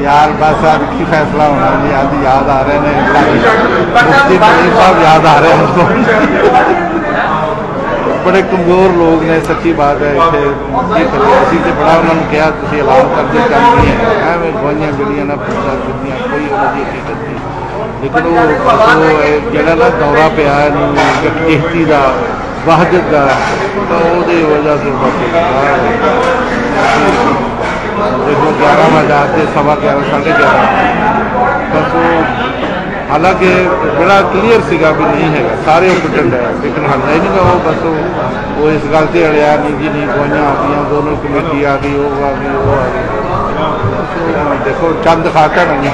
यार बस अब की फैसला होना जी, अज याद आ रहे हैं मुफ्ती नईम साहब याद आ रहे हैं उसको। बड़े कमजोर लोग ने, सच्ची बात है। इतने असी तो बड़ा उन्होंने कहा तुम ऐलान कर दो, कम नहीं है एवं गवाइयां जड़ियाँ ना पूछा दिखा कोई उन्होंने हकीकत नहीं। लेकिन वो जरा ना दौरा पिया किश्ती का वहदत का, तो वो वजह से देखो 11 से 11:15 11:30 बस वो, हालांकि बड़ा क्लीयर सीगा भी नहीं है सारे पिटन है, लेकिन हल्ला ही नहीं वो बस वो इस गल से अड़िया नहीं जी नहीं गोइयां आ गई, दोनों कमेटी आ गई, वो आ गई, वो आ गई। देखो चंद खाता नहीं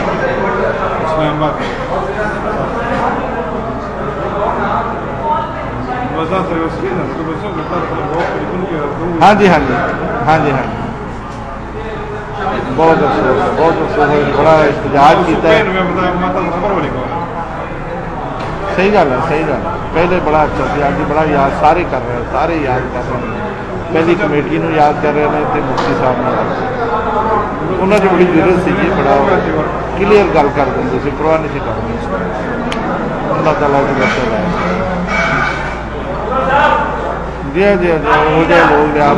हाँ जी, हाँ जी, हाँ जी, हाँ जी। बहुत अफसोस, बहुत अफसोस, बड़ा एहतजाज किया। सही गल है, सही गल। पहले बड़ा अच्छा से अभी बड़ा याद सारे कर रहे हैं, सारे याद कर रहे हैं। पहली कमेटी को याद कर रहे हैं तो मुफ्ती साहब ने उन्होंने बड़ी जरूरत सी, बड़ा क्लीयर गल कर देंगे सी, परवाह नहीं करते। अल्लाह ताला की बरकत है जी, हाँ जी, हाँ जी। वो जो लोग याद